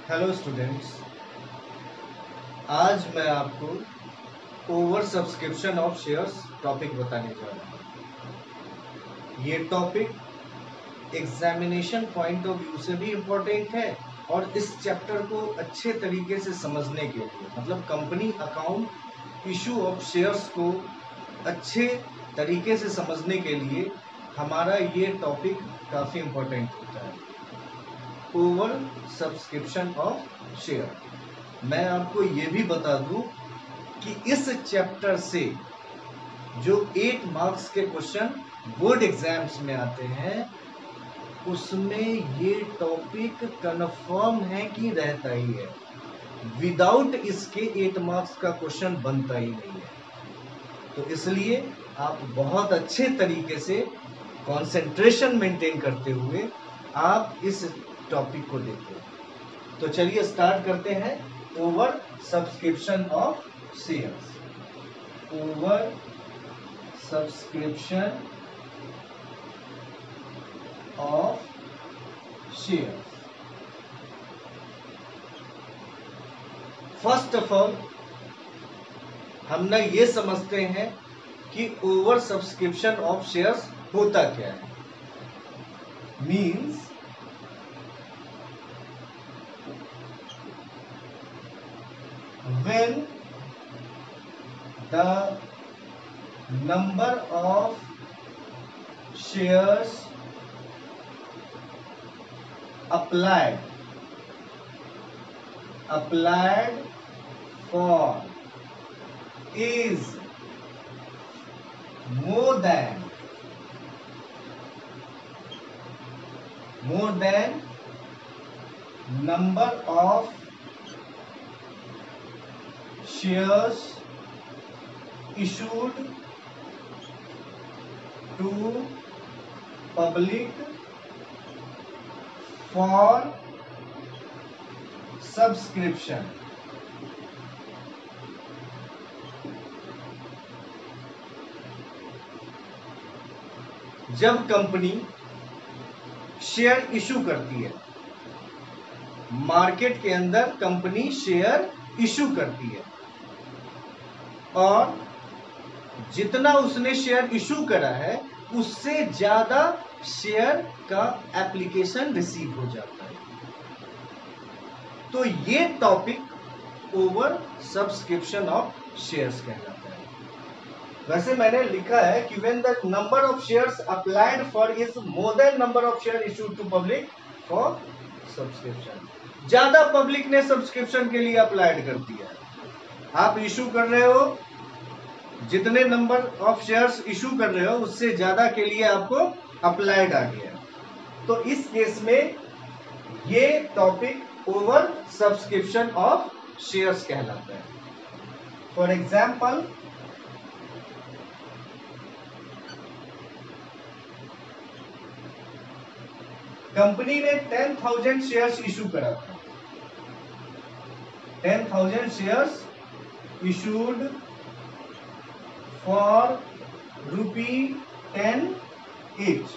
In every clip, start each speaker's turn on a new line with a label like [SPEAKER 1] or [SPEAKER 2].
[SPEAKER 1] Hello students, आज मैं आपको over subscription of shares topic बताने जा रहा हूँ। ये topic examination point of view से भी इम्पोर्टेंट है और इस चैप्टर को अच्छे तरीके से समझने के लिए, मतलब company account issue of shares को अच्छे तरीके से समझने के लिए हमारा ये टॉपिक काफ़ी इम्पोर्टेंट होता है। Over subscription of share. मैं आपको ये भी बता दूं कि इस चैप्टर से जो 8 मार्क्स के क्वेश्चन बोर्ड एग्जाम्स में आते हैं उसमें ये टॉपिक कन्फर्म है कि रहता ही है। विदाउट इसके 8 मार्क्स का क्वेश्चन बनता ही नहीं है। तो इसलिए आप बहुत अच्छे तरीके से कंसंट्रेशन मेंटेन करते हुए आप इस टॉपिक को देखो। तो चलिए स्टार्ट करते हैं। Over subscription of shares. Over subscription of shares. First of all हम ना ये समझते हैं कि ओवर सब्सक्रिप्शन ऑफ शेयर्स होता क्या है। Means when the number of shares applied for is more than number of shares issued to public for subscription. जब कंपनी शेयर इशू करती है, मार्केट के अंदर कंपनी शेयर इशू करती है और जितना उसने शेयर इशू करा है उससे ज्यादा शेयर का एप्लीकेशन रिसीव हो जाता है, तो ये topic over subscription of shares कहलाता है। वैसे मैंने लिखा है कि when the number of shares applied for is more than number of share issued to public for subscription. ज्यादा पब्लिक ने सब्सक्रिप्शन के लिए अप्लाइड कर दिया है। आप इशू कर रहे हो, जितने नंबर ऑफ शेयर्स इशू कर रहे हो उससे ज्यादा के लिए आपको अप्लाइड आ गया, तो इस केस में ये topic over subscription of shares कहलाता है। फॉर एग्जाम्पल, कंपनी ने 10,000 शेयर्स इशू करा था। 10,000 शेयर्स इशूड फॉर ₹10 each।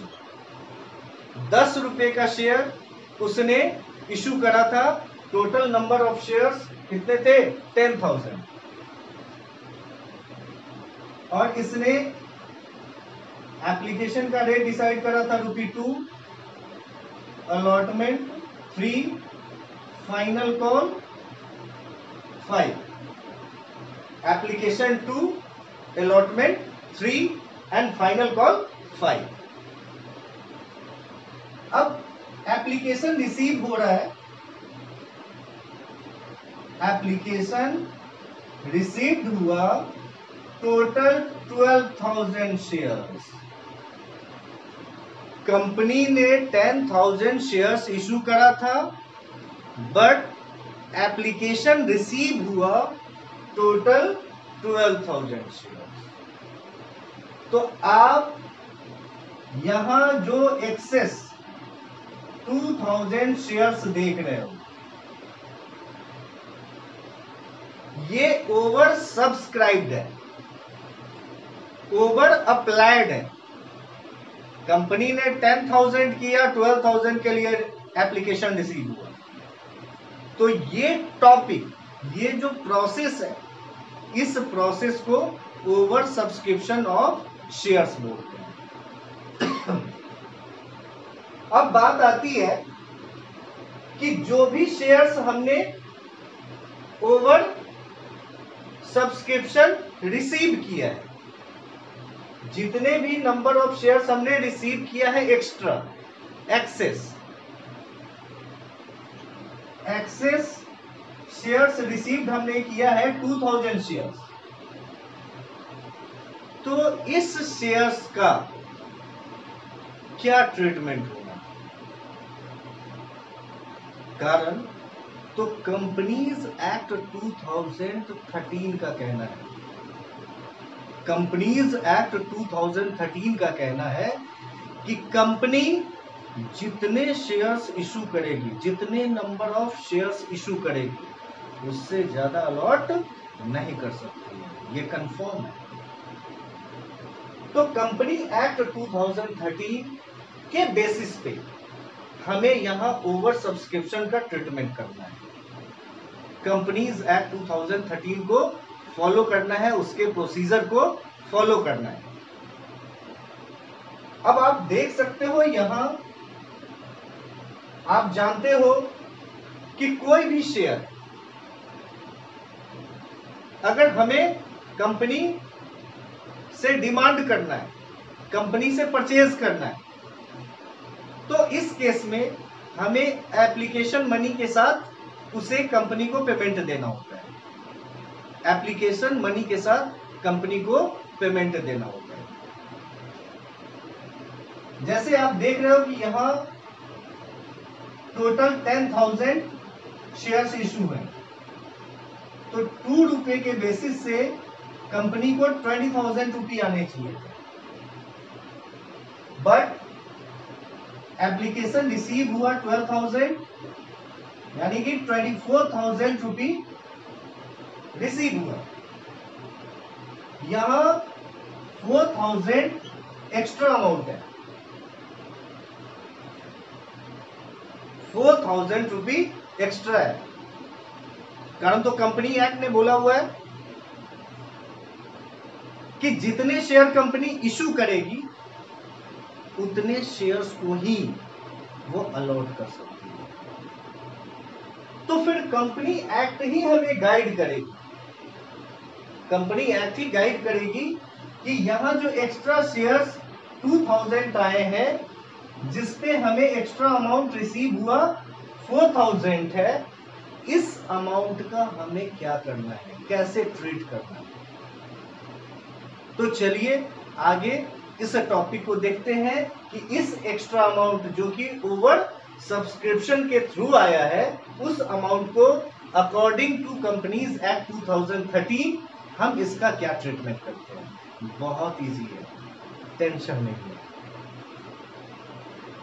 [SPEAKER 1] 10 रुपए का शेयर उसने इशू करा था। टोटल नंबर ऑफ शेयर्स कितने थे? 10,000। और इसने एप्लीकेशन का रेट डिसाइड करा था ₹2, allotment 3, final call 5। Application 2, allotment 3 and final call 5। अब एप्लीकेशन रिसीव हो रहा है, एप्लीकेशन रिसीव्ड हुआ टोटल 12,000 शेयर्स। कंपनी ने 10,000 शेयर्स इशू करा था, बट एप्लीकेशन रिसीव हुआ टोटल 12,000 शेयर्स। तो आप यहां जो एक्सेस 2,000 शेयर्स देख रहे हो ये ओवर सब्सक्राइब्ड है, ओवर अप्लाइड है। कंपनी ने 10,000 किया, 12,000 के लिए एप्लीकेशन रिसीव हुआ। तो ये टॉपिक, ये जो प्रोसेस है, इस प्रोसेस को ओवर सब्सक्रिप्शन ऑफ शेयर्स बोलते हैं। अब बात आती है कि जो भी शेयर्स हमने ओवर सब्सक्रिप्शन रिसीव किया है, जितने भी नंबर ऑफ शेयर्स हमने रिसीव किया है एक्स्ट्रा, एक्सेस शेयर्स रिसीव्ड हमने किया है 2000 शेयर्स, तो इस शेयर्स का क्या ट्रीटमेंट होगा? कारण तो कंपनीज एक्ट 2013 का कहना है, कंपनीज एक्ट 2013 का कहना है कि कंपनी जितने शेयर्स इशू करेगी, जितने नंबर ऑफ शेयर्स इशू करेगी, उससे ज्यादा अलॉट नहीं कर सकती है, ये कंफर्म है। तो कंपनी एक्ट 2013 के बेसिस पे हमें यहां ओवर सब्सक्रिप्शन का ट्रीटमेंट करना है, कंपनीज एक्ट 2013 को फॉलो करना है, उसके प्रोसीजर को फॉलो करना है। अब आप देख सकते हो यहां, आप जानते हो कि कोई भी शेयर अगर हमें कंपनी से डिमांड करना है, कंपनी से परचेज करना है, तो इस केस में हमें एप्लीकेशन मनी के साथ उसे कंपनी को पेमेंट देना होता है, एप्लीकेशन मनी के साथ कंपनी को पेमेंट देना होता है। जैसे आप देख रहे हो कि यहां टोटल 10,000 शेयर्स इशू है, तो 2 रुपए के बेसिस से कंपनी को 20,000 रुपये आने चाहिए, बट एप्लीकेशन रिसीव हुआ 12,000, यानी कि 24,000 रुपये रिसीव हुआ। यहां 4,000 एक्स्ट्रा अमाउंट है, 4,000 रुपये एक्स्ट्रा है, कारण तो कंपनी एक्ट ने बोला हुआ है कि जितने शेयर कंपनी इशू करेगी उतने शेयर्स को ही वो अलॉट कर सकती है। तो फिर कंपनी एक्ट ही हमें गाइड करेगी, कंपनी एक्ट ही गाइड करेगी कि यहां जो एक्स्ट्रा शेयर्स 2000 आए हैं, जिसपे हमें एक्स्ट्रा अमाउंट रिसीव हुआ 4000 है, इस अमाउंट का हमें क्या करना है, कैसे ट्रीट करना है। तो चलिए आगे इस टॉपिक को देखते हैं कि इस एक्स्ट्रा अमाउंट जो कि ओवर सब्सक्रिप्शन के थ्रू आया है, उस अमाउंट को अकॉर्डिंग टू कंपनीज एक्ट 2013 हम इसका क्या ट्रीटमेंट करते हैं। बहुत इजी है, टेंशन नहीं है।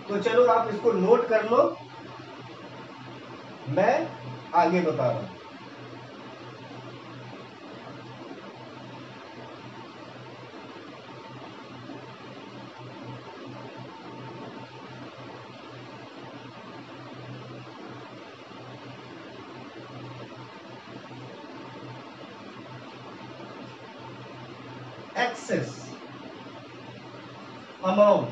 [SPEAKER 1] तो चलो आप इसको नोट कर लो, मैं आगे बता रहा हूं। एक्सेस अमाउंट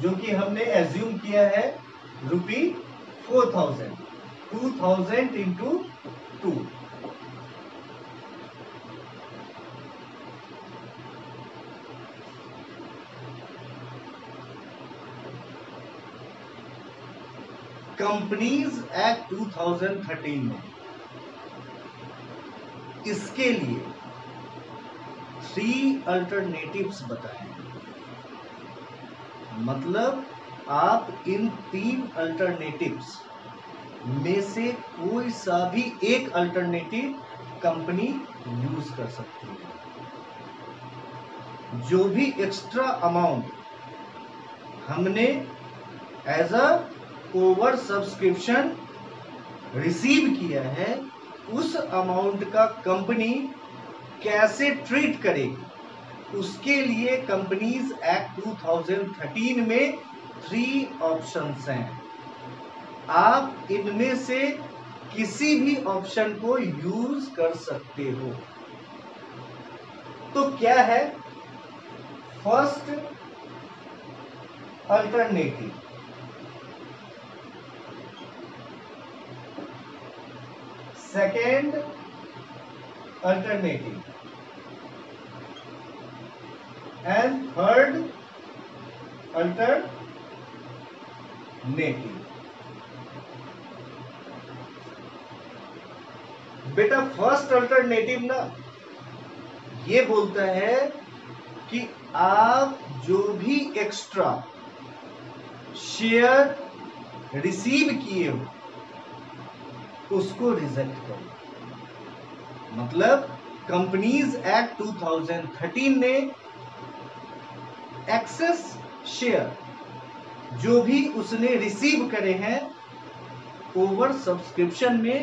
[SPEAKER 1] जो कि हमने एज्यूम किया है ₹4,000, 2,000 इंटू 2, कंपनीज एक्ट 2013 में इसके लिए 3 अल्टरनेटिव्स बताए, मतलब आप इन 3 अल्टरनेटिव्स में से कोई सा भी एक अल्टरनेटिव कंपनी यूज कर सकती है। जो भी एक्स्ट्रा अमाउंट हमने as a over subscription receive किया है, उस अमाउंट का कंपनी कैसे ट्रीट करेगी, उसके लिए कंपनीज एक्ट 2013 में 3 ऑप्शंस हैं। आप इनमें से किसी भी ऑप्शन को यूज कर सकते हो। तो क्या है first alternative, second alternative and third alternative. बेटा फर्स्ट अल्टरनेटिव ना ये बोलता है कि आप जो भी एक्स्ट्रा शेयर रिसीव किए हो उसको रिजेक्ट करो। मतलब कंपनीज एक्ट 2013 ने एक्सेस शेयर जो भी उसने रिसीव करे हैं ओवर सब्सक्रिप्शन में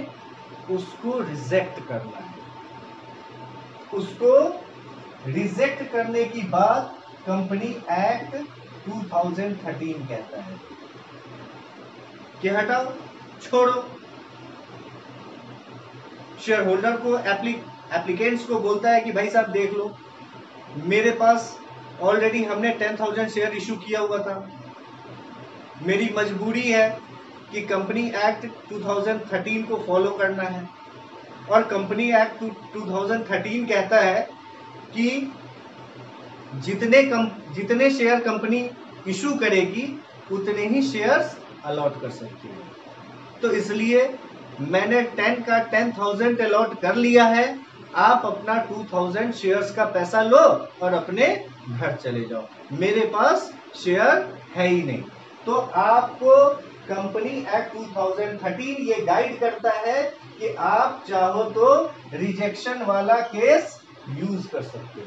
[SPEAKER 1] उसको रिजेक्ट करना है। उसको रिजेक्ट करने की बात कंपनी एक्ट 2013 कहता है कि हटाओ, छोड़ो। शेयर होल्डर को एप्लीकेंट्स को बोलता है कि भाई साहब देख लो, मेरे पास ऑलरेडी हमने 10,000 शेयर इशू किया हुआ था, मेरी मजबूरी है कि कंपनी एक्ट 2013 को फॉलो करना है। और कंपनी एक्ट 2013 कहता है कि जितने शेयर कंपनी इशू करेगी उतने ही शेयर्स अलॉट कर सकती है। तो इसलिए मैंने 10,000 अलॉट कर लिया है, आप अपना 2,000 शेयर्स का पैसा लो और अपने घर चले जाओ, मेरे पास शेयर है ही नहीं। तो आपको कंपनी एक्ट 2013 ये गाइड करता है कि आप चाहो तो रिजेक्शन वाला केस यूज कर सकते हो।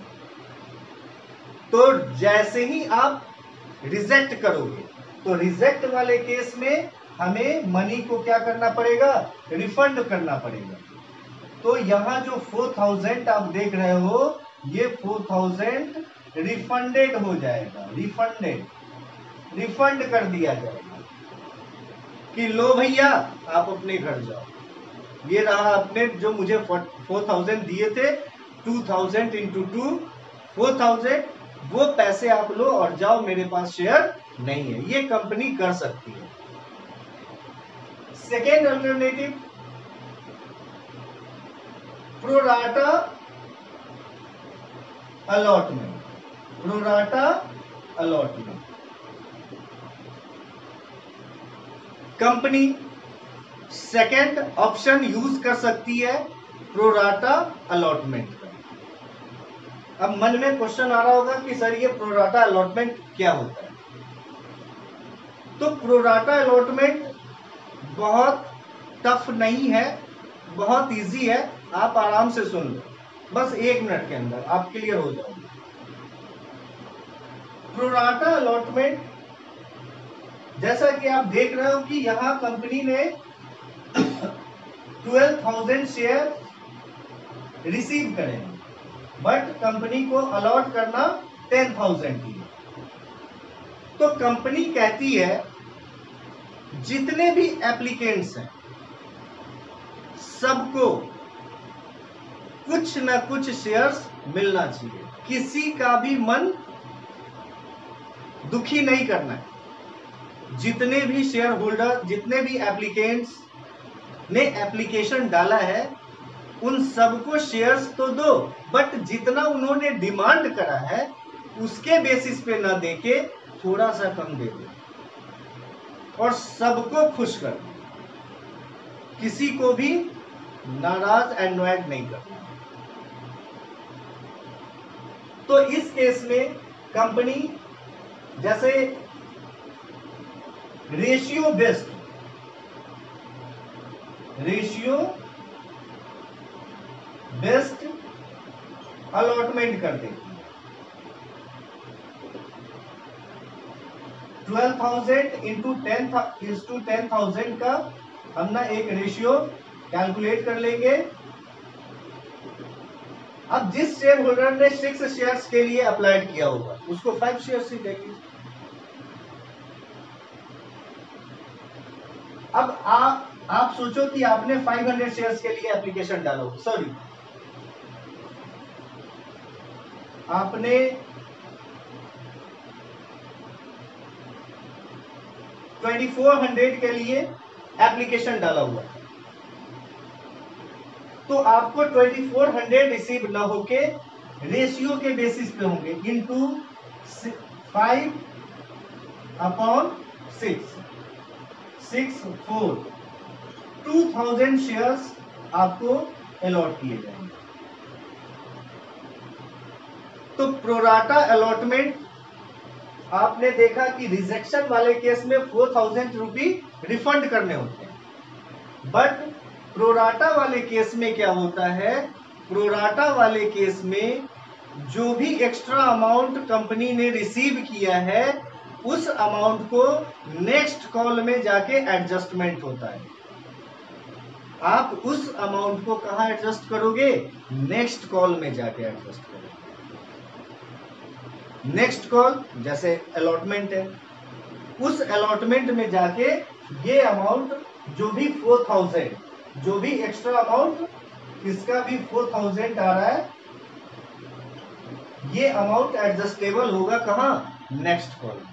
[SPEAKER 1] तो जैसे ही आप रिजेक्ट करोगे तो रिजेक्ट वाले केस में हमें मनी को क्या करना पड़ेगा, रिफंड करना पड़ेगा। तो यहां जो 4,000 आप देख रहे हो ये 4,000 रिफंडेड हो जाएगा, रिफंड कर दिया जाएगा कि लो भैया आप अपने घर जाओ, ये रहा आपने जो मुझे 4,000 दिए थे, 2,000 इंटू 2 4,000, वो पैसे आप लो और जाओ, मेरे पास शेयर नहीं है। ये कंपनी कर सकती है। Second alternative pro rata allotment, pro rata allotment. Company second option use कर सकती है प्रोराटा अलॉटमेंट का। अब मन में क्वेश्चन आ रहा होगा कि सर ये प्रोराटा अलॉटमेंट क्या होता है। तो प्रोराटा अलॉटमेंट बहुत टफ नहीं है, बहुत इजी है, आप आराम से सुन लो, बस 1 मिनट के अंदर आप क्लियर हो जाओगे। प्रोराटा अलॉटमेंट जैसा कि आप देख रहे हो कि यहां कंपनी ने 12,000 शेयर रिसीव करे, बट कंपनी को अलॉट करना 10,000 ही। तो कंपनी कहती है जितने भी एप्लीकेंट्स हैं सबको कुछ ना कुछ शेयर्स मिलना चाहिए, किसी का भी मन दुखी नहीं करना है। जितने भी शेयर होल्डर, जितने भी एप्लीकेंट्स ने एप्लीकेशन डाला है उन सबको शेयर्स तो दो, बट जितना उन्होंने डिमांड करा है उसके बेसिस पे ना देके थोड़ा सा कम दे दो और सबको खुश कर दो, किसी को भी नाराज एंड नहीं करना। तो इस केस में कंपनी जैसे रेशियो बेस्ड अलॉटमेंट कर देती है। 12,000 इंटू 10,000 का हम ना एक रेशियो कैलकुलेट कर लेंगे। अब जिस शेयर होल्डर ने 6 शेयर्स के लिए अप्लाइड किया होगा उसको 5 शेयर्स ही देंगे। अब आप सोचो कि आपने 500 शेयर्स के लिए एप्लीकेशन डालो, सॉरी आपने 2400 के लिए एप्लीकेशन डाला हुआ, तो आपको 2400 रिसीव न होके रेशियो के बेसिस पे होंगे, इनटू 5/6 2000 शेयर्स आपको अलॉट किए जाएंगे। तो प्रोराटा अलॉटमेंट आपने देखा कि रिजेक्शन वाले केस में 4000 रुपी रिफंड करने होते हैं, बट प्रोराटा वाले केस में क्या होता है, प्रोराटा वाले केस में जो भी एक्स्ट्रा अमाउंट कंपनी ने रिसीव किया है उस अमाउंट को नेक्स्ट कॉल में जाके एडजस्टमेंट होता है। आप उस अमाउंट को कहां एडजस्ट करोगे, नेक्स्ट कॉल में जाके एडजस्ट करोगे। नेक्स्ट कॉल जैसे अलॉटमेंट है, उस अलॉटमेंट में जाके ये अमाउंट जो भी 4000, जो भी एक्स्ट्रा अमाउंट इसका भी 4000 आ रहा है, ये अमाउंट एडजस्टेबल होगा कहां, नेक्स्ट कॉल में।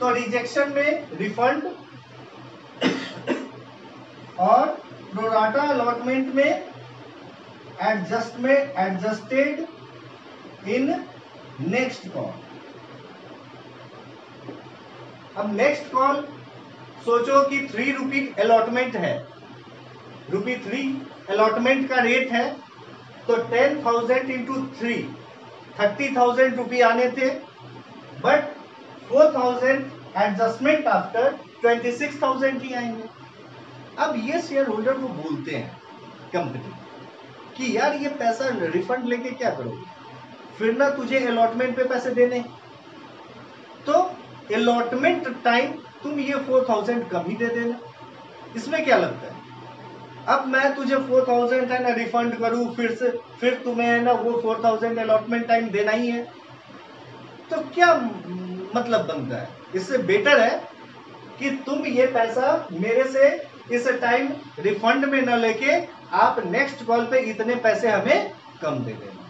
[SPEAKER 1] तो रिजेक्शन में रिफंड और प्रोराटा अलॉटमेंट में एडजस्टेड इन नेक्स्ट कॉल। अब नेक्स्ट कॉल सोचो कि 3 रुपी अलॉटमेंट है, ₹3 अलॉटमेंट का रेट है, तो 10,000 इंटू 3 30,000 रुपी आने थे, बट 4,000 एडजस्टमेंट आफ्टर 26,000 ही आएंगे। अब ये शेयर होल्डर को बोलते हैं कंपनी कि यार ये पैसा रिफंड लेके क्या करोगे, फिर ना तुझे अलॉटमेंट पे पैसे देने, तो अलॉटमेंट टाइम तुम ये 4,000 कम ही दे देना, इसमें क्या लगता है। अब मैं तुझे 4,000 है ना रिफंड करूं, फिर तुम्हें है ना वो 4,000 अलॉटमेंट टाइम देना ही है, तो क्या मतलब बनता है। इससे बेटर है कि तुम ये पैसा मेरे से इस टाइम रिफंड में न लेके आप नेक्स्ट कॉल पे इतने पैसे हमें कम दे देना,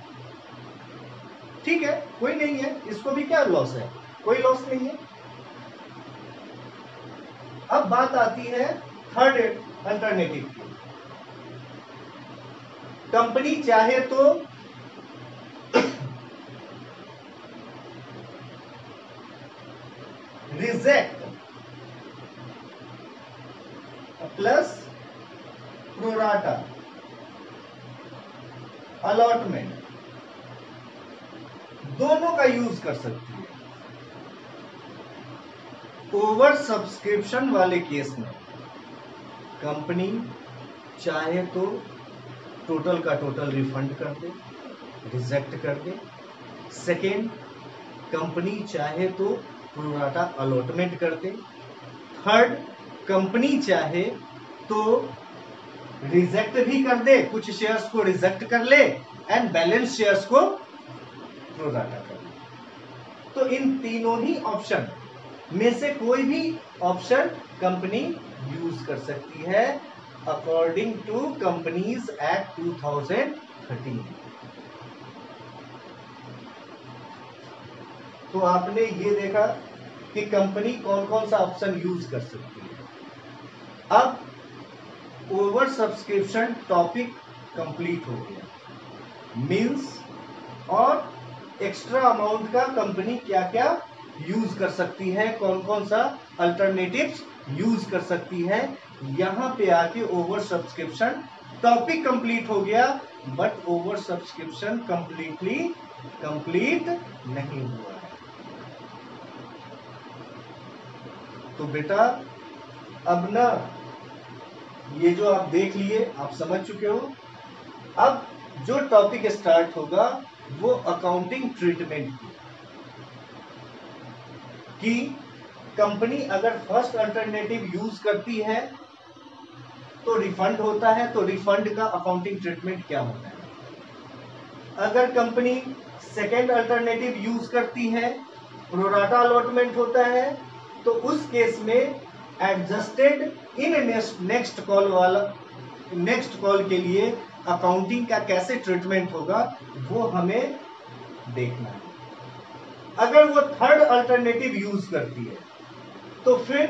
[SPEAKER 1] ठीक है, कोई नहीं है, इसको भी क्या लॉस है, कोई लॉस नहीं है। अब बात आती है थर्ड अल्टरनेटिव की। कंपनी चाहे तो रिजेक्ट प्लस प्रोराटा अलॉटमेंट दोनों का यूज कर सकती है। ओवर सब्सक्रिप्शन वाले केस में कंपनी चाहे तो टोटल का टोटल रिफंड कर दे, रिजेक्ट कर दे। सेकेंड, कंपनी चाहे तो प्रोराटा अलॉटमेंट कर दे। थर्ड, कंपनी चाहे तो रिजेक्ट भी कर दे, कुछ शेयर्स को रिजेक्ट कर ले एंड बैलेंस शेयर्स को प्रोराटा कर दे। तो इन तीनों ही ऑप्शन में से कोई भी ऑप्शन कंपनी यूज कर सकती है अकॉर्डिंग टू कंपनीज एक्ट 2013। तो आपने ये देखा कि कंपनी कौन कौन सा ऑप्शन यूज कर सकती है। अब ओवर सब्सक्रिप्शन टॉपिक कंप्लीट हो गया, मींस और एक्स्ट्रा अमाउंट का कंपनी क्या क्या यूज कर सकती है, कौन कौन सा अल्टरनेटिव्स यूज कर सकती है। यहां पे आके ओवर सब्सक्रिप्शन टॉपिक कंप्लीट हो गया, but over subscription completely complete नहीं हुआ है। तो बेटा अब ना ये जो आप देख लिए, आप समझ चुके हो। अब जो टॉपिक स्टार्ट होगा वो अकाउंटिंग ट्रीटमेंट की कंपनी अगर फर्स्ट अल्टरनेटिव यूज करती है तो रिफंड होता है, तो रिफंड का अकाउंटिंग ट्रीटमेंट क्या होता है। अगर कंपनी सेकेंड अल्टरनेटिव यूज करती है, प्रोराटा अलॉटमेंट होता है, तो उस केस में एडजस्टेड इन नेक्स्ट कॉल के लिए अकाउंटिंग का कैसे ट्रीटमेंट होगा वो हमें देखना है। अगर वो थर्ड अल्टरनेटिव यूज करती है तो फिर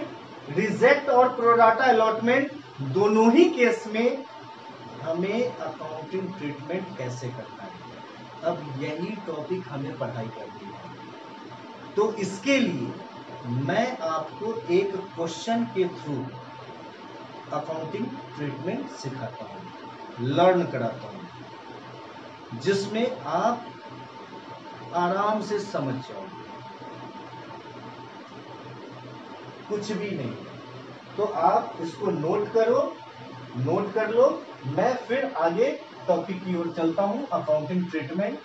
[SPEAKER 1] रिजेक्ट और प्रोराटा अलॉटमेंट दोनों ही केस में हमें अकाउंटिंग ट्रीटमेंट कैसे करना है, अब यही टॉपिक हमें पढ़ाई करनी है। तो इसके लिए मैं आपको एक क्वेश्चन के थ्रू अकाउंटिंग ट्रीटमेंट सिखाता हूं, लर्न कराता हूं, जिसमें आप आराम से समझ जाओगे, कुछ भी नहीं। तो आप इसको नोट कर लो। मैं फिर आगे टॉपिक की ओर चलता हूं, अकाउंटिंग ट्रीटमेंट।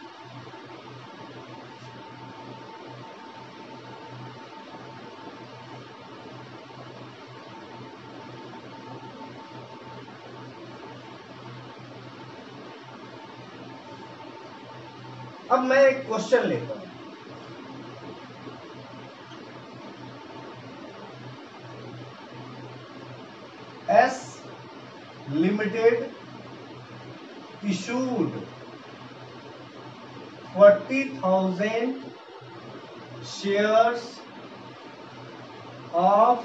[SPEAKER 1] अब मैं एक क्वेश्चन लेता हूं। S limited issued 40,000 shares of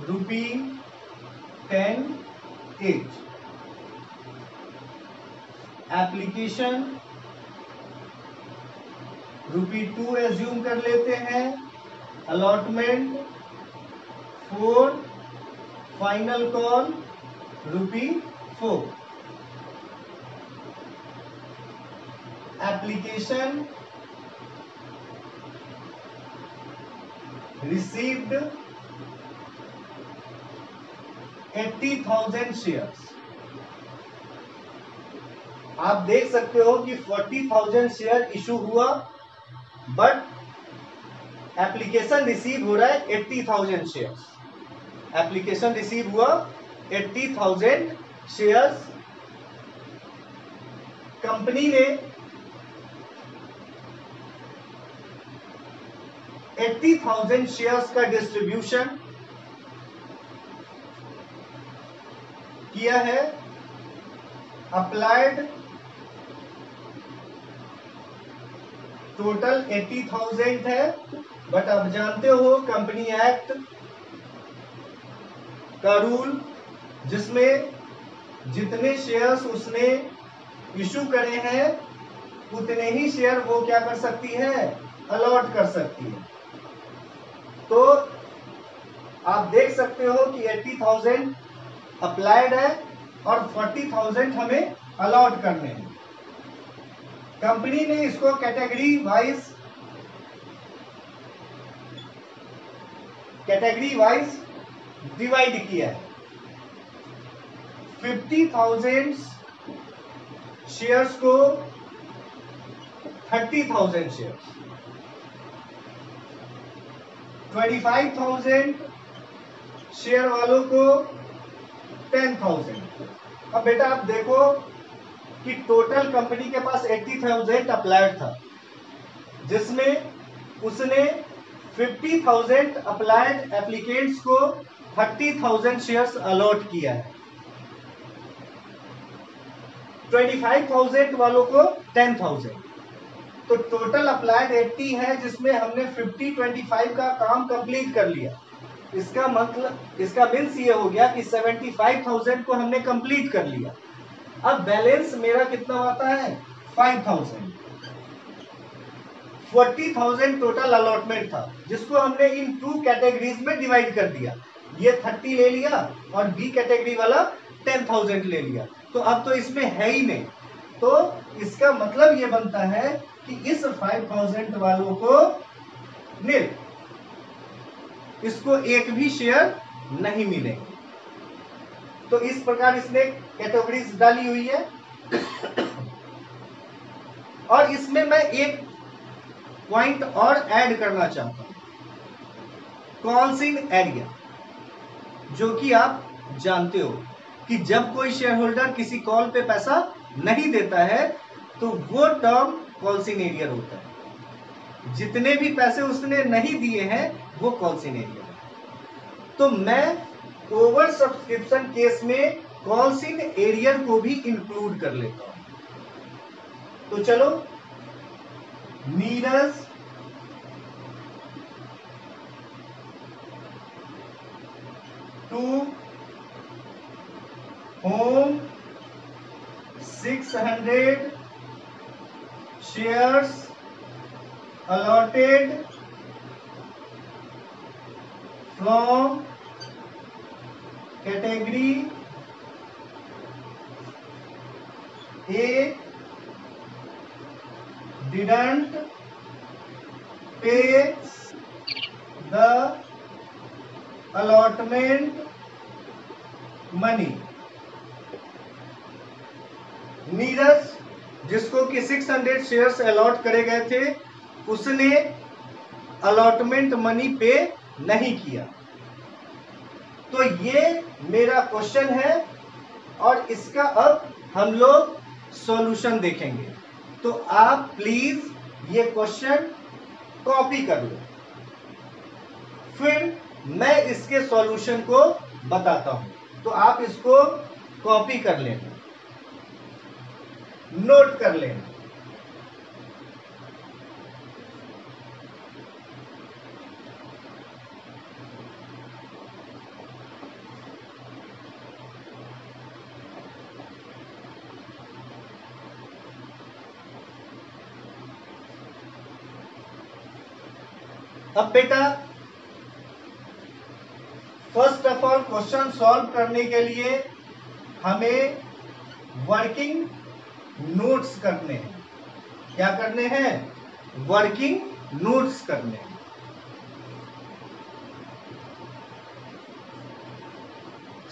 [SPEAKER 1] ₹10 each. Application ₹2 assume कर लेते हैं, allotment 4, final call ₹4। Application received 80,000 shares. आप देख सकते हो कि 40,000 शेयर इशू हुआ, बट एप्लीकेशन रिसीव हो रहा है 80,000 शेयर्स। एप्लीकेशन रिसीव हुआ 80,000 शेयर्स। कंपनी ने 80,000 शेयर्स का डिस्ट्रीब्यूशन किया है। अप्लाइड टोटल 80,000 है, बट आप जानते हो कंपनी एक्ट का रूल, जिसमें जितने शेयर्स उसने इशू करे हैं उतने ही शेयर वो क्या कर सकती है, अलॉट कर सकती है। तो आप देख सकते हो कि 80,000 अप्लाइड है और 40,000 हमें अलॉट करने हैं। कंपनी ने इसको कैटेगरी वाइज डिवाइड किया है। 50,000 शेयर्स को 30,000 शेयर्स, 25,000 शेयर वालों को 10,000। अब बेटा आप देखो कि टोटल कंपनी के पास 80,000 अप्लाइड था, जिसमें उसने 50,000 अप्लाइड एप्लीकेंट्स को 30,000 शेयर्स अलॉट किया है, 25,000 वालों को 10,000। तो टोटल अप्लाइड 80 है, जिसमें हमने 50-25 का काम कंप्लीट कर लिया। इसका मीन्स ये हो गया कि 75,000 को हमने कंप्लीट कर लिया। अब बैलेंस मेरा कितना आता है, 5,000। 40,000 टोटल अलॉटमेंट था, जिसको हमने इन 2 कैटेगरीज में डिवाइड कर दिया। ये 30 ले लिया और बी कैटेगरी वाला 10,000 ले लिया। तो अब तो इसमें है ही नहीं, तो इसका मतलब ये बनता है कि इस 5,000 वालों को नील, इसको एक भी शेयर नहीं मिलेंगे। तो इस प्रकार इसने कैटेगरीज डाली हुई है। और इसमें मैं एक पॉइंट और ऐड करना चाहता हूं, कॉल्स इन एरिया, जो कि आप जानते हो कि जब कोई शेयर होल्डर किसी कॉल पे पैसा नहीं देता है तो वो टर्म कॉल्स इन एरिया होता है। जितने भी पैसे उसने नहीं दिए हैं वो कॉल्स इन एरिया है। तो मैं ओवर सब्सक्रिप्शन केस में कॉल्स इन एरियर को भी इंक्लूड कर लेता हूं। तो चलो, Neeraj to home 600 shares allotted from category A didn't pay the allotment money। Neeraj, जिसको कि 600 शेयर्स अलॉट करे गए थे, उसने अलॉटमेंट मनी पे नहीं किया। तो ये मेरा क्वेश्चन है और इसका अब हम लोग सॉल्यूशन देखेंगे। तो आप प्लीज ये क्वेश्चन कॉपी कर लो, फिर मैं इसके सॉल्यूशन को बताता हूं। तो आप इसको कॉपी कर लेना, नोट कर लेना। अब बेटा, first of all question solve करने के लिए हमें वर्किंग नोट्स करने हैं। क्या करने हैं? वर्किंग नोट्स करने हैं।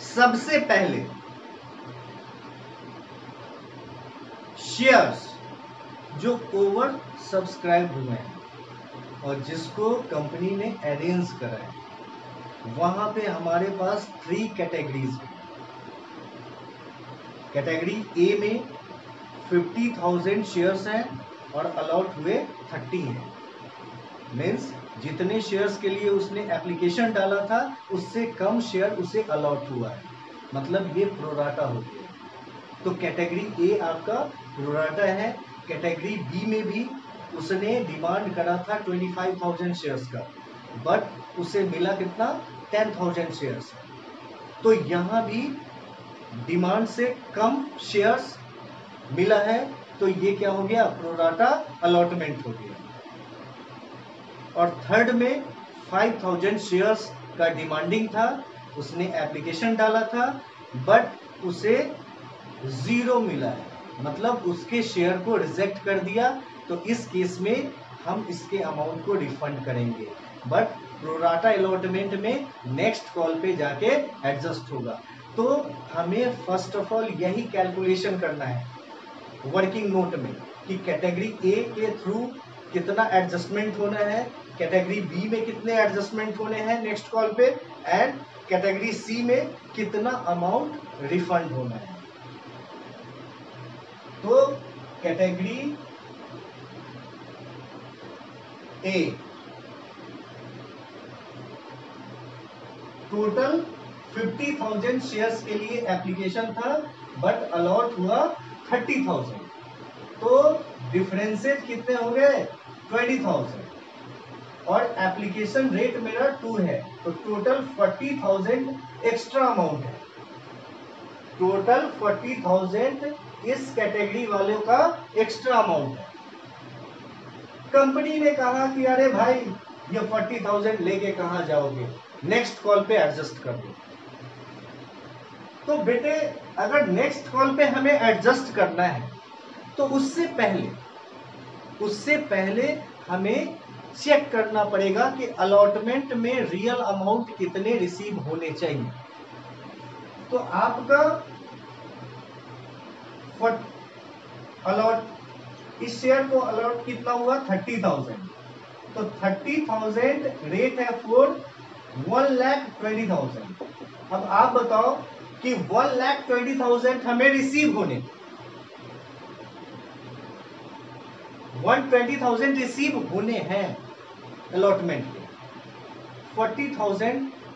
[SPEAKER 1] सबसे पहले शेयर्स जो ओवर सब्सक्राइब हुए हैं और जिसको कंपनी ने अरेंज करा है, वहां पे हमारे पास 3 कैटेगरीज हैं। कैटेगरी ए में 50,000 शेयर्स हैं और अलॉट हुए 30 हैं। मीन्स जितने शेयर्स के लिए उसने एप्लीकेशन डाला था उससे कम शेयर उसे अलॉट हुआ है, मतलब ये प्रोराटा हो गया। तो कैटेगरी ए आपका प्रोराटा है। कैटेगरी बी में भी उसने डिमांड करा था 25,000 शेयर्स का, बट उसे मिला कितना? 10,000 शेयर्स। तो यहाँ भी डिमांड से कम शेयर्स मिला है, तो ये क्या हो गया? प्रोराटा अलॉटमेंट हो गया। और थर्ड में 5,000 शेयर्स का डिमांडिंग था, उसने एप्लीकेशन डाला था, बट उसे 0 मिला है, मतलब उसके शेयर को रिजेक्ट कर दिया। तो इस केस में हम इसके अमाउंट को रिफंड करेंगे, बट प्रोराटा अलॉटमेंट में नेक्स्ट कॉल पे जाके एडजस्ट होगा। तो हमें फर्स्ट ऑफ ऑल यही कैलकुलेशन करना है वर्किंग नोट में कि कैटेगरी ए के थ्रू कितना एडजस्टमेंट होना है, कैटेगरी बी में कितने एडजस्टमेंट होने हैं नेक्स्ट कॉल पे, एंड कैटेगरी सी में कितना अमाउंट रिफंड होना है। तो कैटेगरी ए टोटल 50,000 शेयर्स के लिए एप्लीकेशन था, बट अलॉट हुआ 30,000। तो डिफरेंसेस कितने हो गए? 20,000। और एप्लीकेशन रेट मेरा 2 है, तो टोटल 40,000 एक्स्ट्रा अमाउंट है। टोटल 40,000 इस कैटेगरी वालों का एक्स्ट्रा अमाउंट है। कंपनी ने कहा कि अरे भाई ये 40,000 लेके कहां जाओगे, नेक्स्ट कॉल पे एडजस्ट कर दो। तो बेटे, अगर नेक्स्ट कॉल पे हमें एडजस्ट करना है तो उससे पहले हमें चेक करना पड़ेगा कि अलॉटमेंट में रियल अमाउंट कितने रिसीव होने चाहिए। तो आपका अलॉट, इस शेयर को अलॉट कितना हुआ? 30,000। तो 30,000 रेट है फॉर 1,20,000। अब आप बताओ कि 1,20,000 हमें रिसीव होने, 120,000 रिसीव होने हैं अलॉटमेंट के। 40,000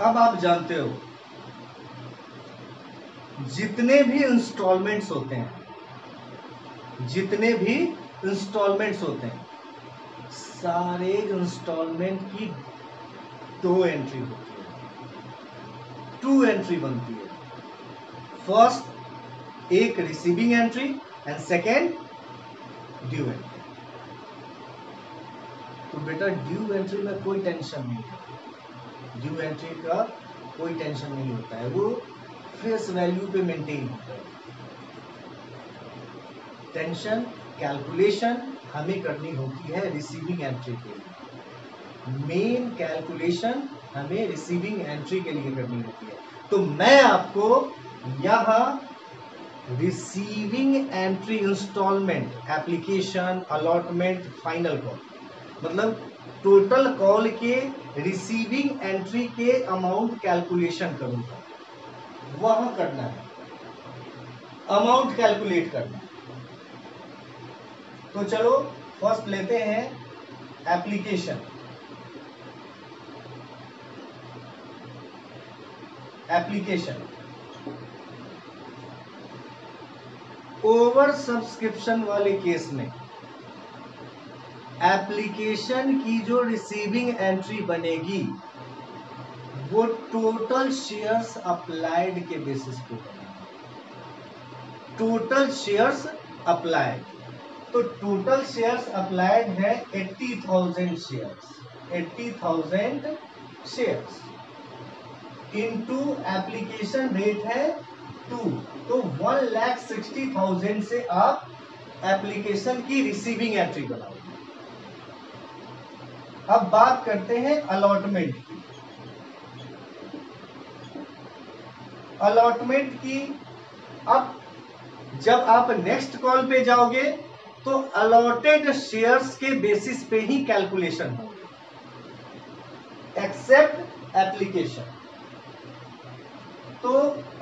[SPEAKER 1] अब आप जानते हो जितने भी इंस्टॉलमेंट्स होते हैं, सारे इंस्टॉलमेंट की 2 एंट्री होती है, 2 एंट्री बनती है। फर्स्ट एक receiving entry and second due entry. तो बेटा ड्यू एंट्री में कोई टेंशन नहीं है, ड्यू एंट्री का कोई टेंशन नहीं होता है, वो फेस वैल्यू पे मेंटेन होता है। टेंशन कैलकुलेशन हमें करनी होती है रिसीविंग एंट्री के लिए, मेन कैलकुलेशन हमें रिसीविंग एंट्री के लिए करनी होती है। तो मैं आपको यहां receiving entry instalment, application, allotment, final call, मतलब टोटल कॉल के रिसीविंग एंट्री के अमाउंट कैलकुलेशन करूंगा, वह करना है, अमाउंट कैलकुलेट करना है। तो चलो फर्स्ट लेते हैं एप्लीकेशन। ओवर सब्सक्रिप्शन वाले केस में एप्लीकेशन की जो रिसीविंग एंट्री बनेगी वो टोटल शेयर्स अप्लाइड के बेसिस पे बनेगी। टोटल शेयर्स अप्लाइड, तो टोटल शेयर्स अप्लाइड है 80,000 shares, 80,000 shares into application rate है 2, तो 1,60,000 से आप एप्लीकेशन की रिसीविंग एंट्री बनाओगे। अब बात करते हैं अलॉटमेंट की। अलॉटमेंट की अब जब आप नेक्स्ट कॉल पे जाओगे तो अलॉटेड शेयर्स के बेसिस पे ही कैलकुलेशन होगी, एक्सेप्ट एप्लीकेशन। तो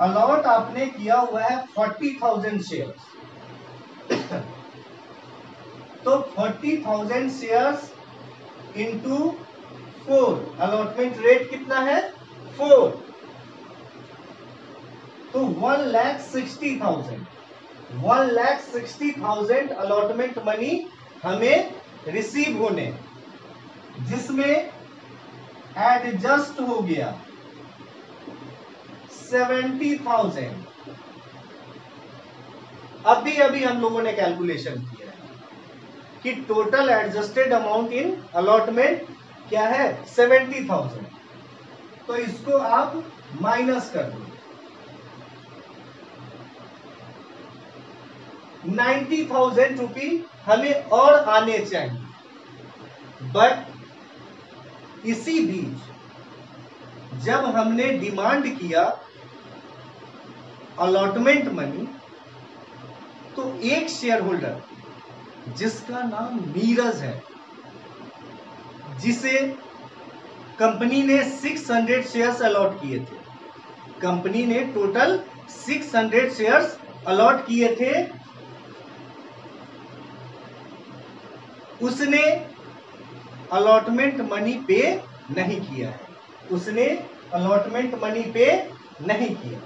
[SPEAKER 1] अलॉट आपने किया हुआ है 40,000 शेयर्स, तो 40,000 शेयर्स इंटू 4, अलॉटमेंट रेट कितना है 4, तो 1,60,000, 1,60,000 अलॉटमेंट मनी हमें रिसीव होने, जिसमें एडजस्ट हो गया 70,000। अभी हम लोगों ने कैलकुलेशन किया है कि total adjusted amount in allotment क्या है 70,000, तो इसको आप माइनस कर दो, 90,000 रुपये हमें और आने चाहिए, बट इसी बीच जब हमने डिमांड किया अलॉटमेंट मनी, तो एक शेयर होल्डर जिसका नाम नीरज है, जिसे कंपनी ने 600 शेयर्स अलॉट किए थे, कंपनी ने टोटल 600 शेयर्स अलॉट किए थे, उसने अलॉटमेंट मनी पे नहीं किया है, उसने अलॉटमेंट मनी पे नहीं किया।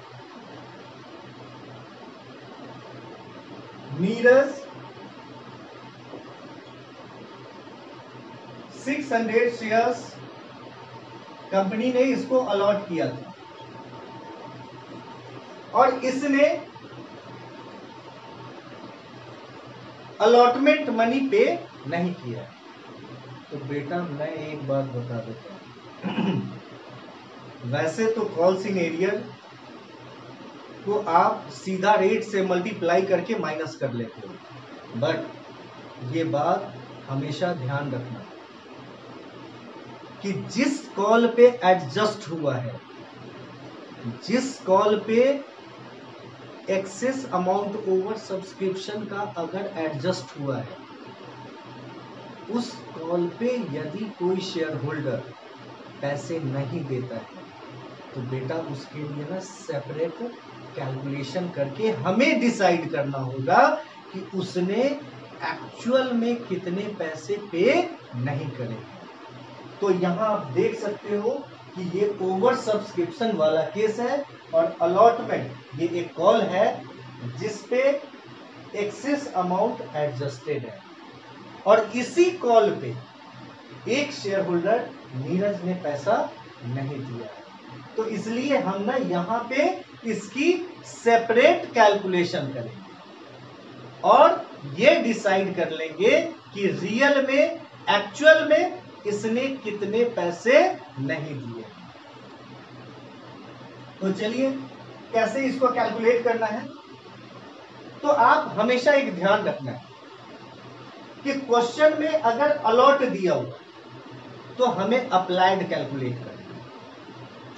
[SPEAKER 1] नीरज 600 शेयर्स कंपनी ने इसको अलॉट किया था और इसने अलॉटमेंट मनी पे नहीं किया। तो बेटा मैं एक बात बता देता हूं, वैसे तो कॉल सिनेरियर को आप सीधा रेट से मल्टीप्लाई करके माइनस कर लेते हो, बट ये बात हमेशा ध्यान रखना कि जिस कॉल पे एडजस्ट हुआ है, जिस कॉल पे एक्सेस अमाउंट ओवर सब्सक्रिप्शन का अगर एडजस्ट हुआ है, उस कॉल पे यदि कोई शेयर होल्डर पैसे नहीं देता है तो बेटा उसके लिए ना सेपरेट कैलकुलेशन करके हमें डिसाइड करना होगा कि उसने एक्चुअल में कितने पैसे पे नहीं करे। तो यहां आप देख सकते हो कि ये ओवर सब्सक्रिप्शन वाला केस है और अलॉटमेंट ये एक कॉल है जिसपे एक्सेस अमाउंट एडजस्टेड है और इसी कॉल पे एक शेयर होल्डर नीरज ने पैसा नहीं दिया है, तो इसलिए हम ना यहां पे इसकी सेपरेट कैलकुलेशन करेंगे और ये डिसाइड कर लेंगे कि रियल में एक्चुअल में इसने कितने पैसे नहीं दिए। तो चलिए कैसे इसको कैलकुलेट करना है। तो आप हमेशा एक ध्यान रखना है कि क्वेश्चन में अगर अलॉट दिया हुआ तो हमें अप्लाइड कैलकुलेट करना है,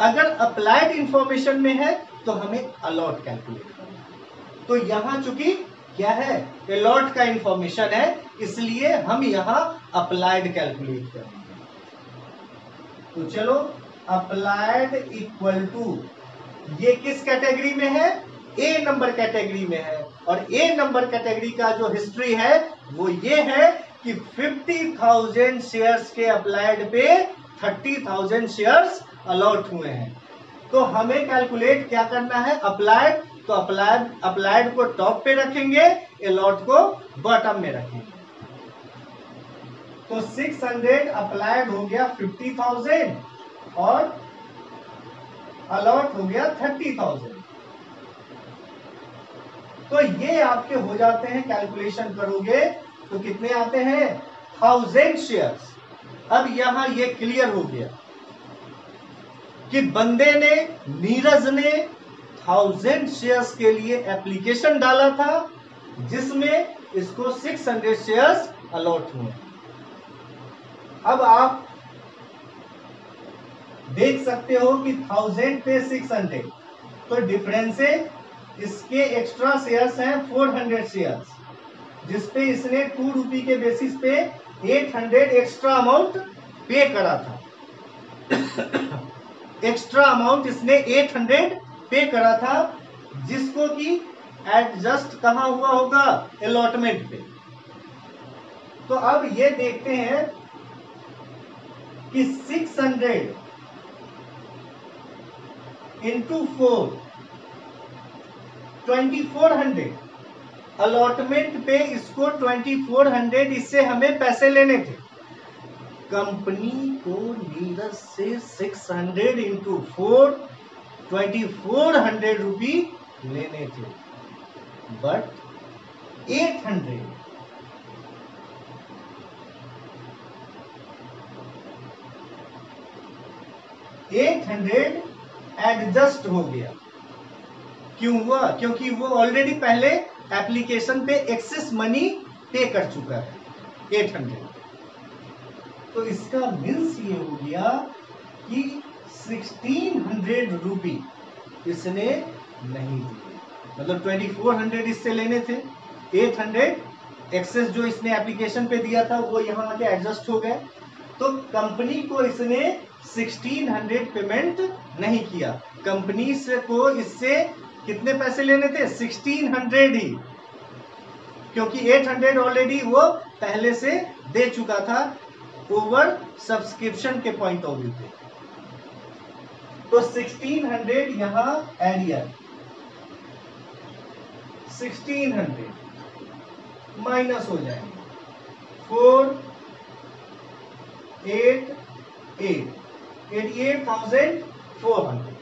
[SPEAKER 1] अगर अप्लाइड इंफॉर्मेशन में है तो हमें अलॉट कैलकुलेट करना है। तो यहां चूंकि क्या है, अलॉट का इंफॉर्मेशन है, इसलिए हम यहां अप्लाइड कैलकुलेट करेंगे। तो चलो अप्लाइड इक्वल टू, ये किस कैटेगरी में है, ए नंबर कैटेगरी में है और ए नंबर कैटेगरी का जो हिस्ट्री है वो ये है कि 50,000 शेयर्स के अप्लाइड पे 30,000 शेयर्स अलॉट हुए हैं। तो हमें कैलकुलेट क्या करना है, अप्लाइड, तो अप्लाइड को टॉप पे रखेंगे, अलॉट को बॉटम में रखेंगे। तो 600 अप्लाइड हो गया 50,000 और अलॉट हो गया 30,000। तो ये आपके हो जाते हैं, कैलकुलेशन करोगे तो कितने आते हैं, 1000 शेयर्स। अब यहां ये क्लियर हो गया कि बंदे ने, नीरज ने 1000 शेयर्स के लिए एप्लीकेशन डाला था जिसमें इसको 600 शेयर्स अलॉट हुए। अब आप देख सकते हो कि 1000 पे 600, तो डिफरेंस है, इसके एक्स्ट्रा शेयर्स हैं 400 शेयर्स जिसपे इसने 2 रुपए के बेसिस पे 800 एक्स्ट्रा अमाउंट पे करा था। एक्स्ट्रा अमाउंट इसने 800 पे करा था जिसको कि एडजस्ट कहां हुआ होगा, अलॉटमेंट पे। तो अब ये देखते हैं कि 600 इंटू 4 2400, अलॉटमेंट पे इसको 2400, इससे हमें पैसे लेने थे। कंपनी को नीरज से 600 इंटू 4 2400 रुपी लेने थे, बट 800 एडजस्ट हो गया। क्यों हुआ, क्योंकि वो ऑलरेडी पहले एप्लीकेशन पे एक्सेस मनी पे कर चुका है 800। तो इसका मीन्स ये हो गया कि 1600 रुपी इसने नहीं दिए, मतलब 2400 इससे लेने थे, 800 एक्सेस जो इसने एप्लीकेशन पे दिया था वो यहाँ आके एडजस्ट हो गए। तो कंपनी को इसने 1600 पेमेंट नहीं किया, कंपनी से को इससे कितने पैसे लेने थे, 1600 ही, क्योंकि 800 ऑलरेडी वो पहले से दे चुका था ओवर सब्सक्रिप्शन के पॉइंट ऑफ व्यू पे। तो 1600 यहां एरियर, 1600 माइनस हो जाएंगे 88,400।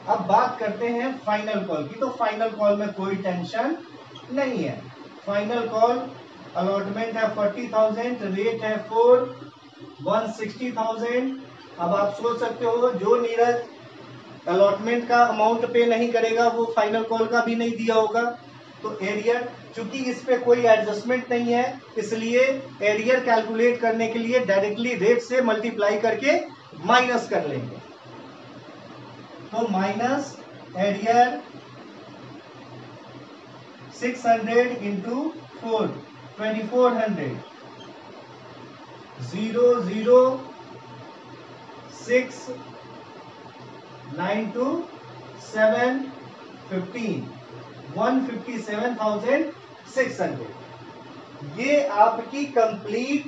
[SPEAKER 1] अब बात करते हैं फाइनल कॉल की। तो फाइनल कॉल में कोई टेंशन नहीं है, फाइनल कॉल अलॉटमेंट है 40,000, रेट है 4, 160,000। अब आप सोच सकते हो जो नीरज अलॉटमेंट का अमाउंट पे नहीं करेगा वो फाइनल कॉल का भी नहीं दिया होगा। तो एरियर, चूंकि इस पे कोई एडजस्टमेंट नहीं है इसलिए एरियर कैलकुलेट करने के लिए डायरेक्टली रेट से मल्टीप्लाई करके माइनस कर लेंगे। तो माइनस एरियर 600 इंटू 4 2400, 00692 715 157,600। ये आपकी कंप्लीट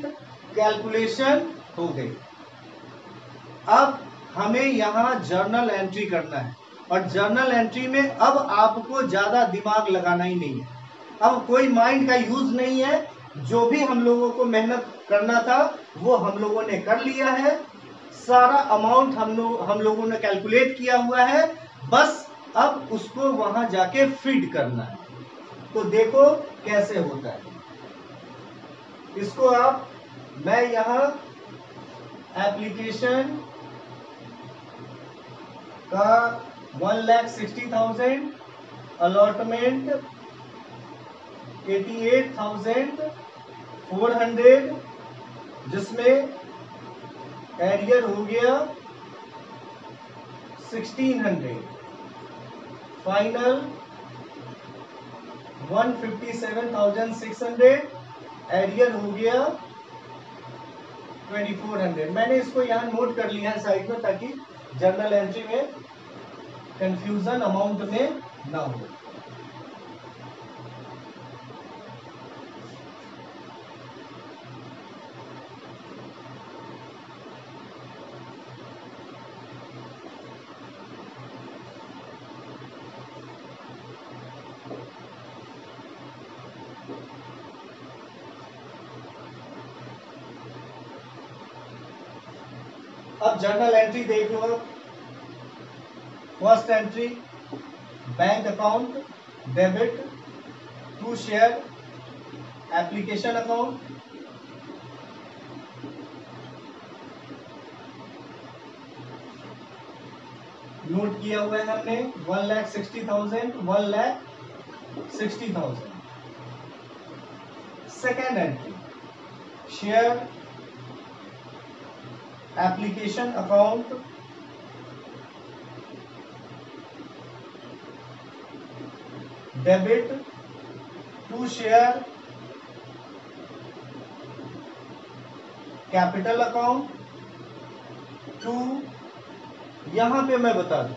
[SPEAKER 1] कैलकुलेशन हो गई। अब हमें यहाँ जर्नल एंट्री करना है, और जर्नल एंट्री में अब आपको ज्यादा दिमाग लगाना ही नहीं है, अब कोई माइंड का यूज नहीं है। जो भी हम लोगों को मेहनत करना था वो हम लोगों ने कर लिया है, सारा अमाउंट हम लोगों ने कैलकुलेट किया हुआ है, बस अब उसको वहां जाके फीड करना है। तो देखो कैसे होता है इसको आप, मैं यहां एप्लीकेशन का 1,60,000 अलॉटमेंट 88,400, जिसमें एरियर हो गया 1,600, फाइनल 157,600, एरियर हो गया 2,400। मैंने इसको यहाँ नोट कर लिया है साइड में, ताकि जर्नल एंट्री में कंफ्यूजन अमाउंट में ना हो। अब जर्नल एंट्री देख लो। First entry, bank account debit to share application account, note किया हुआ है हमने 1,60,000, 1,60,000। Second entry, share application account debit to share capital account to, यहां पे मैं बता दूं,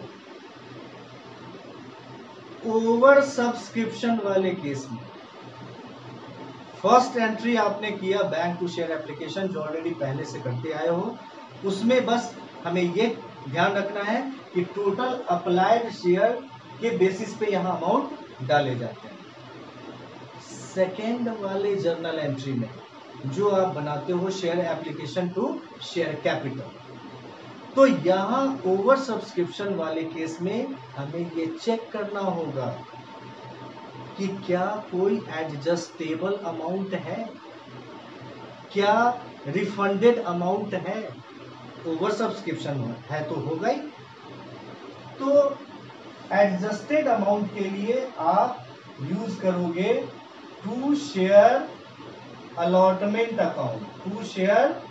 [SPEAKER 1] ओवर सब्सक्रिप्शन वाले केस में फर्स्ट एंट्री आपने किया बैंक टू शेयर एप्लीकेशन, जो ऑलरेडी पहले से करते आए हो, उसमें बस हमें ये ध्यान रखना है कि टोटल अप्लाइड शेयर के बेसिस पे यहां अमाउंट डाले जाते हैं। सेकेंड वाले जर्नल एंट्री में जो आप बनाते हो share application to share capital, तो यहां ओवर सब्सक्रिप्शन वाले केस में हमें ये चेक करना होगा कि क्या कोई एडजस्टेबल अमाउंट है, क्या रिफंडेड अमाउंट है। ओवर सब्सक्रिप्शन है तो होगा ही। तो एडजस्टेड अमाउंट के लिए आप यूज करोगे to share allotment account, to share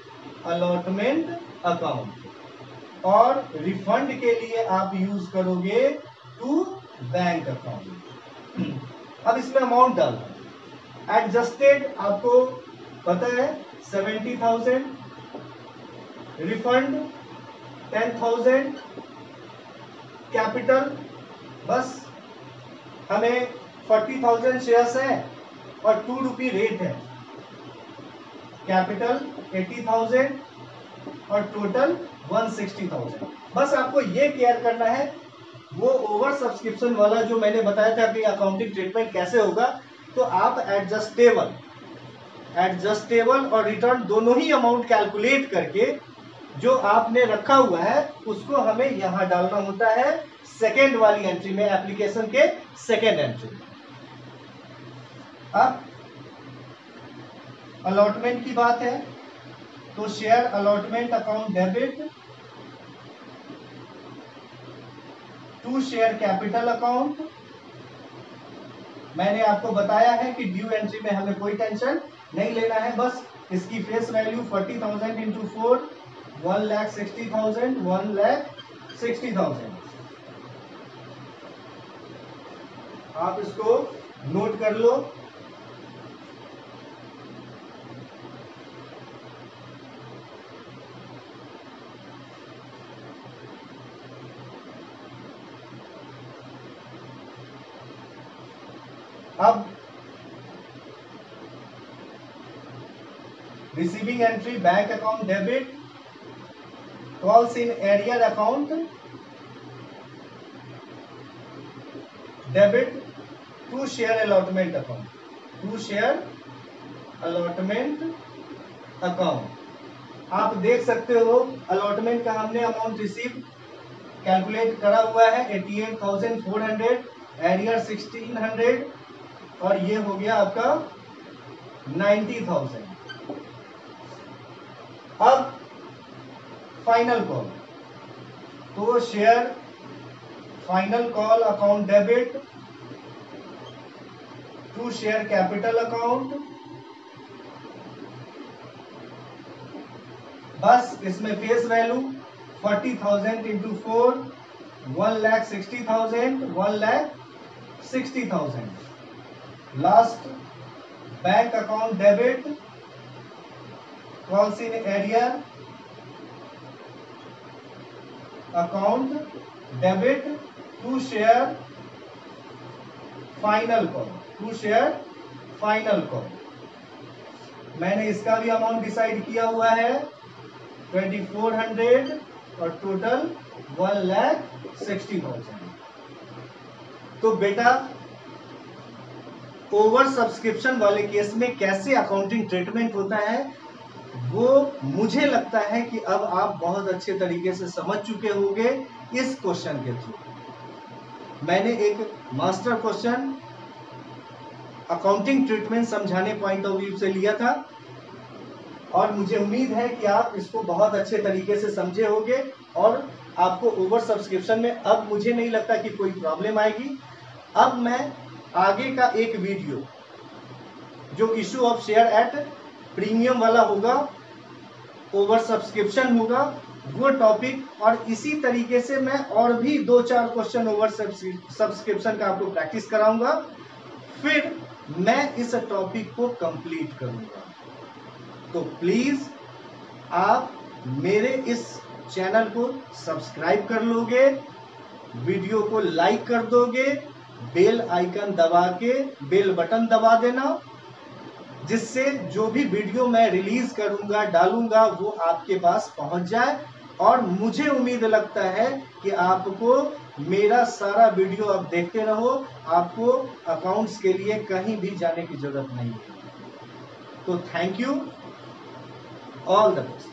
[SPEAKER 1] allotment account, और रिफंड के लिए आप यूज करोगे टू बैंक अकाउंट। अब इसमें अमाउंट डालना, एडजस्टेड आपको पता है 70,000, रिफंड 10,000, कैपिटल बस हमें 40,000 शेयर्स है और 2 रुपी रेट है, कैपिटल 80,000 और टोटल 160,000। बस आपको ये केयर करना है। वो ओवर सब्सक्रिप्शन वाला जो मैंने बताया था कि अकाउंटिंग ट्रीटमेंट कैसे होगा, तो आप एडजस्टेबल और रिटर्न दोनों ही अमाउंट कैलकुलेट करके जो आपने रखा हुआ है उसको हमें यहां डालना होता है सेकेंड वाली एंट्री में, एप्लीकेशन के सेकेंड एंट्री। अब अलॉटमेंट की बात है तो share allotment account debit to share capital account. मैंने आपको बताया है कि ड्यू एंट्री में हमें कोई टेंशन नहीं लेना है, बस इसकी फेस वैल्यू 40,000 इंटू 4, 1,60,000, 1,60,000। आप इसको नोट कर लो। अब receiving entry bank account debit calls in arrear account debit to share allotment account, to share allotment account। आप देख सकते हो अलॉटमेंट का हमने अमाउंट रिसीव कैलकुलेट करा हुआ है 88,400, एरियर 1600 और ये हो गया आपका 90,000। अब फाइनल कॉल, तो share final call account debit to share capital account. बस इसमें face value 40,000 into 4 1,60,000 1,60,000। Last bank account debit calls in arrear account debit to share final call, to share final call. मैंने इसका भी amount decide किया हुआ है 2,400 और total 1,60,000। तो बेटा ओवर सब्सक्रिप्शन वाले केस में कैसे अकाउंटिंग ट्रीटमेंट होता है वो मुझे लगता है कि अब आप बहुत अच्छे तरीके से समझ चुके होंगे इस क्वेश्चन के थ्रू। मैंने एक मास्टर क्वेश्चन अकाउंटिंग ट्रीटमेंट समझाने पॉइंट ऑफ व्यू से लिया था और मुझे उम्मीद है कि आप इसको बहुत अच्छे तरीके से समझे होंगे और आपको ओवर सब्सक्रिप्शन में अब मुझे नहीं लगता कि कोई प्रॉब्लम आएगी। अब मैं आगे का एक वीडियो जो issue of share at premium वाला होगा, ओवर सब्सक्रिप्शन होगा, वो टॉपिक और इसी तरीके से मैं और भी 2-4 क्वेश्चन ओवर सब्सक्रिप्शन का आपको प्रैक्टिस कराऊंगा, फिर मैं इस टॉपिक को कंप्लीट करूंगा। तो प्लीज आप मेरे इस चैनल को सब्सक्राइब कर लोगे, वीडियो को लाइक कर दोगे, बेल आइकन दबा के बेल बटन दबा देना, जिससे जो भी वीडियो मैं रिलीज करूंगा डालूंगा वो आपके पास पहुंच जाए। और मुझे उम्मीद लगता है कि आपको मेरा सारा वीडियो आप देखते रहो, आपको अकाउंट्स के लिए कहीं भी जाने की जरूरत नहीं है। तो thank you, all the best.